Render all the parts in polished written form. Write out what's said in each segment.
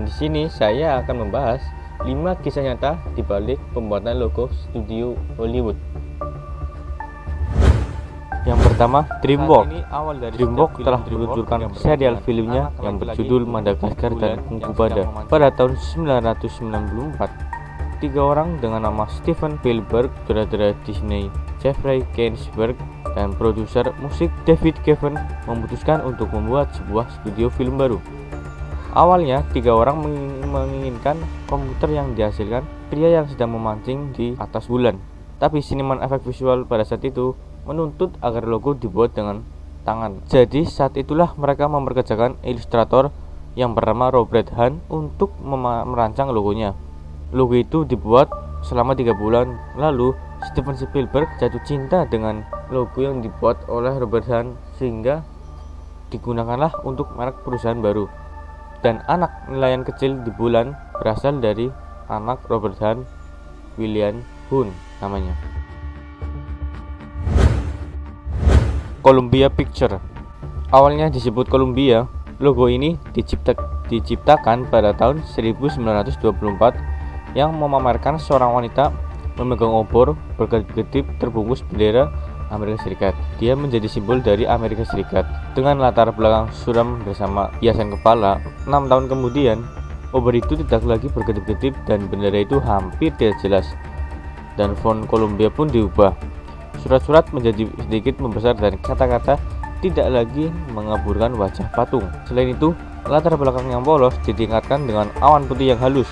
Dan di sini saya akan membahas 5 kisah nyata di balik pembuatan logo studio Hollywood. Yang pertama, DreamWorks. DreamWorks telah meluncurkan serial filmnya yang berjudul Madagaskar dan Kung Fu Panda pada tahun 1994. 3 orang dengan nama Steven Spielberg, sutradara Disney Jeffrey Katzenberg, dan produser musik David Geffen memutuskan untuk membuat sebuah studio film baru. Awalnya 3 orang menginginkan komputer yang dihasilkan pria yang sedang memancing di atas bulan. Tapi seniman efek visual pada saat itu menuntut agar logo dibuat dengan tangan. Jadi saat itulah mereka memperkerjakan ilustrator yang bernama Robert Hahn untuk merancang logonya. Logo itu dibuat selama 3 bulan. Lalu Steven Spielberg jatuh cinta dengan logo yang dibuat oleh Robert Hahn sehingga digunakanlah untuk merek perusahaan baru. Dan anak nelayan kecil di bulan berasal dari anak Robert Hahn, William Hahn namanya. Columbia Pictures. Awalnya disebut Columbia, logo ini diciptakan pada tahun 1924 yang memamerkan seorang wanita memegang obor berkedip terbungkus bendera Amerika Serikat. Dia menjadi simbol dari Amerika Serikat dengan latar belakang suram bersama hiasan kepala. 6 tahun kemudian, obor itu tidak lagi berkedip-kedip dan bendera itu hampir tidak jelas. Dan font Columbia pun diubah. Surat-surat menjadi sedikit membesar dan kata-kata tidak lagi mengaburkan wajah patung. Selain itu, latar belakang yang polos ditingkatkan dengan awan putih yang halus.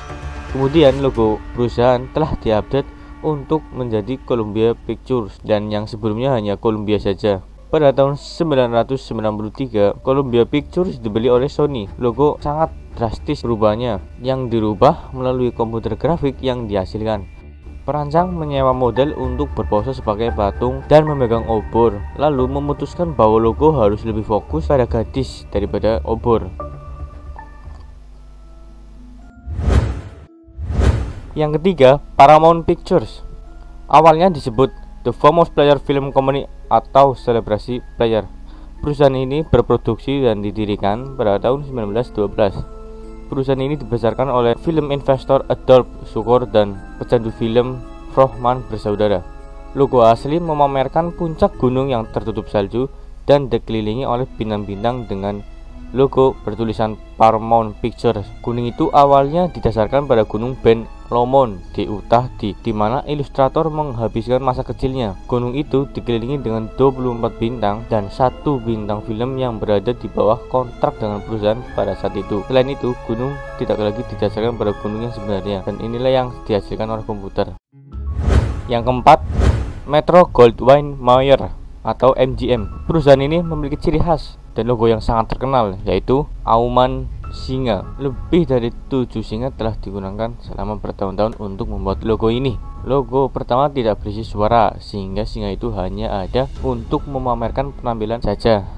Kemudian logo perusahaan telah diupdate untuk menjadi Columbia Pictures dan yang sebelumnya hanya Columbia saja. Pada tahun 1993, Columbia Pictures dibeli oleh Sony. Logo sangat drastis perubahannya yang dirubah melalui komputer grafik yang dihasilkan. Perancang menyewa model untuk berpose sebagai patung dan memegang obor, lalu memutuskan bahwa logo harus lebih fokus pada gadis daripada obor. Yang ketiga, Paramount Pictures. Awalnya disebut The Famous Player Film Company atau Selebrasi Player. Perusahaan ini berproduksi dan didirikan pada tahun 1912. Perusahaan ini dibesarkan oleh film investor Adolf Zukor dan pecandu film Frohman bersaudara. Logo asli memamerkan puncak gunung yang tertutup salju dan dikelilingi oleh bintang-bintang dengan logo bertulisan Paramount Pictures. Gunung itu awalnya didasarkan pada gunung Ben Lomond di Utah di mana ilustrator menghabiskan masa kecilnya. Gunung itu dikelilingi dengan 24 bintang dan 1 bintang film yang berada di bawah kontrak dengan perusahaan pada saat itu. Selain itu, gunung tidak lagi didasarkan pada gunung yang sebenarnya, dan inilah yang dihasilkan oleh komputer. Yang keempat, Metro Goldwyn Mayer atau MGM. Perusahaan ini memiliki ciri khas dan logo yang sangat terkenal, yaitu auman singa. Lebih dari 7 singa telah digunakan selama bertahun-tahun untuk membuat logo ini. Logo pertama tidak berisi suara, sehingga singa itu hanya ada untuk memamerkan penampilan saja.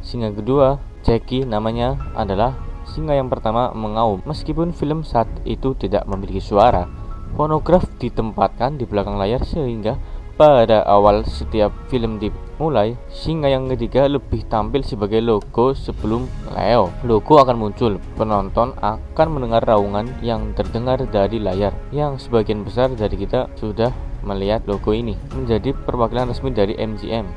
Singa kedua, Jackie namanya, adalah singa yang pertama mengaum. Meskipun film saat itu tidak memiliki suara, fonograf ditempatkan di belakang layar sehingga pada awal setiap film dimulai, singa yang ketiga lebih tampil sebagai logo sebelum Leo. Logo akan muncul, penonton akan mendengar raungan yang terdengar dari layar, yang sebagian besar dari kita sudah melihat logo ini menjadi perwakilan resmi dari MGM.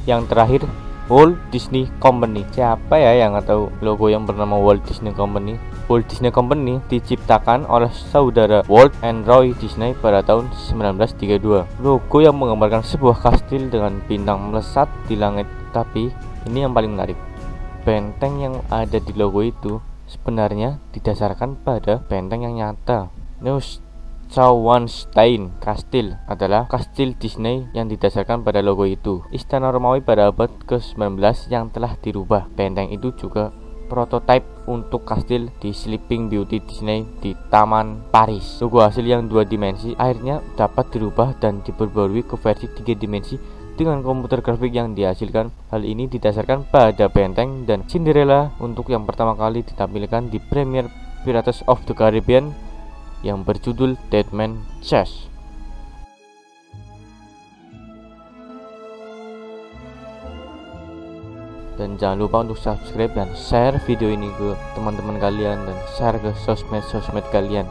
Yang terakhir, Walt Disney Company. Siapa ya yang nggak tahu logo yang bernama Walt Disney Company? Walt Disney Company diciptakan oleh saudara Walt and Roy Disney pada tahun 1932. Logo yang menggambarkan sebuah kastil dengan bintang melesat di langit. Tapi ini yang paling menarik, benteng yang ada di logo itu sebenarnya didasarkan pada benteng yang nyata. Neuschwanstein Kastil adalah kastil Disney yang didasarkan pada logo itu. Istana Romawi pada abad ke-19 yang telah dirubah. Benteng itu juga prototipe untuk kastil di Sleeping Beauty Disney di Taman Paris. Logo hasil yang 2 dimensi akhirnya dapat dirubah dan diperbarui ke versi 3 dimensi dengan komputer grafik yang dihasilkan. Hal ini didasarkan pada benteng dan Cinderella untuk yang pertama kali ditampilkan di premier Pirates of the Caribbean yang berjudul Dead Man Chase. Dan jangan lupa untuk subscribe dan share video ini ke teman-teman kalian, dan share ke sosmed-sosmed kalian.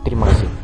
Terima kasih.